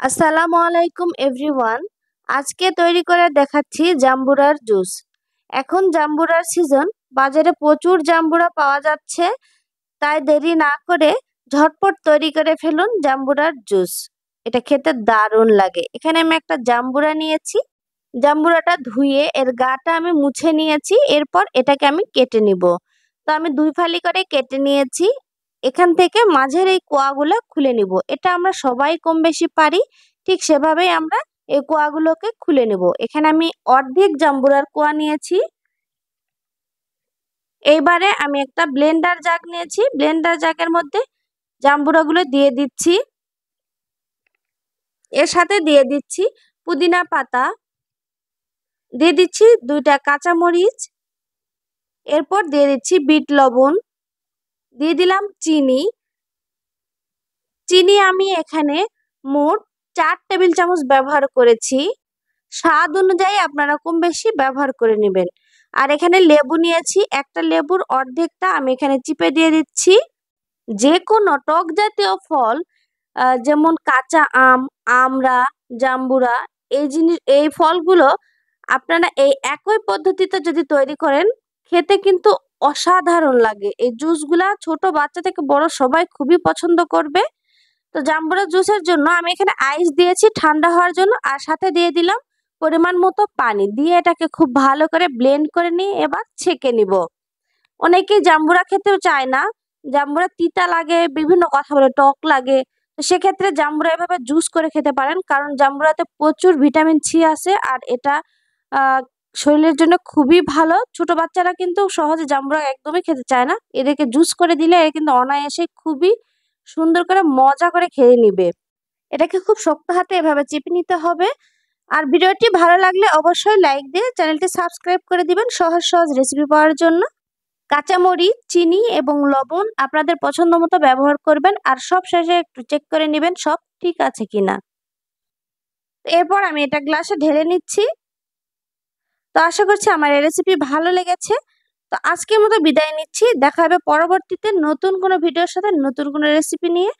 আসসালামু আলাইকুম এভরিওয়ান। আজকে তৈরি করে দেখাচ্ছি জাম্বুরার জুস। এখন জাম্বুরার সিজন, বাজারে প্রচুর জাম্বুরা পাওয়া যাচ্ছে। তাই দেরি না করে ঝটপট তৈরি করে ফেলুন জাম্বুরার জুস। এটা খেতে দারুণ লাগে। এখানে আমি একটা জাম্বুরা নিয়েছি। জাম্বুরাটা ধুয়ে এর গাটা আমি মুছে নিয়েছি। এরপর এটাকে আমি কেটে নিব। তো আমি 2 ফালি করে কেটে নিয়েছি। এখান থেকে মাঝের এই কোয়াগুলো খুলে নিব। এটা আমরা সবাই কম বেশি পারি। ঠিক সেভাবেই আমরা এই কোয়াগুলোকে খুলে নেব। এখানে আমি অর্ধেক জাম্বুরার কোয়া নিয়েছি। এইবারে আমি একটা ব্লেন্ডার জাগ নিয়েছি। ব্লেন্ডার জাগের মধ্যে জাম্বুরাগুলো দিয়ে দিচ্ছি। এর সাথে দিয়ে দিচ্ছি পুদিনা পাতা, দিয়ে দিচ্ছি 2টা কাঁচামরিচ, এরপর দিয়ে দিচ্ছি বিট লবণ, দিয়ে দিলাম চিনি। চিনি আমি এখানে মোট 4 টেবিল চামচ ব্যবহার করেছি। স্বাদ অনুযায়ী আপনারা কম বেশি ব্যবহার করে নেবেন। আর এখানে লেবু নিয়েছি, একটা লেবুর অর্ধেকটা আমি এখানে চিপে দিয়ে দিচ্ছি। যে কোনো টক জাতীয় ফল, যেমন কাঁচা আম, আমড়া, জাম্বুরা, এই ফলগুলো আপনারা এই একই পদ্ধতিতে যদি তৈরি করেন, খেতে কিন্তু অসাধারণ লাগে। এই জুসগুলা ছোট বাচ্চা থেকে বড় সবাই খুবই পছন্দ করবে। তো জাম্বুরা জুসের জন্য আমি এখানে আইস দিয়েছি ঠান্ডা হওয়ার জন্য, আর সাথে দিয়ে দিলাম পরিমাণ মতো পানি। দিয়ে এটাকে খুব ভালো করে ব্লেন্ড করে নিয়ে এবার ছেঁকে নিব। অনেকেই জাম্বুরা খেতেও চায় না, জাম্বুরা তিতা লাগে, বিভিন্ন কথা বলে টক লাগে। তো সেক্ষেত্রে জাম্বুরা এভাবে জুস করে খেতে পারেন, কারণ জাম্বুরাতে প্রচুর ভিটামিন সি আছে। আর এটা শরীরের জন্য খুবই ভালো। ছোট বাচ্চারা কিন্তু সহজে জাম্বুরা একদমই খেতে চায় না। এদেরকে জুস করে দিলে এরা কিন্তু অনায়াসে খুবই সুন্দর করে মজা করে খেয়ে নিবে। এটাকে খুব শক্ত হাতে এভাবে চেপে নিতে হবে। আর ভিডিওটি ভালো লাগলে অবশ্যই লাইক দিয়ে চ্যানেলটি সাবস্ক্রাইব করে দিবেন সহজ সহজ রেসিপি পাওয়ার জন্য। কাঁচামরিচ, চিনি এবং লবণ আপনাদের পছন্দ মতো ব্যবহার করবেন। আর সব শেষে একটু চেক করে নেবেন সব ঠিক আছে কিনা। এরপর আমি এটা গ্লাসে ঢেলে নিচ্ছি। তো আশা করছি আমার এই রেসিপি ভালো লেগেছে। তো আজকের মতো বিদায় নিচ্ছি। দেখা হবে পরবর্তীতে নতুন কোনো ভিডিওর সাথে, নতুন কোনো রেসিপি নিয়ে।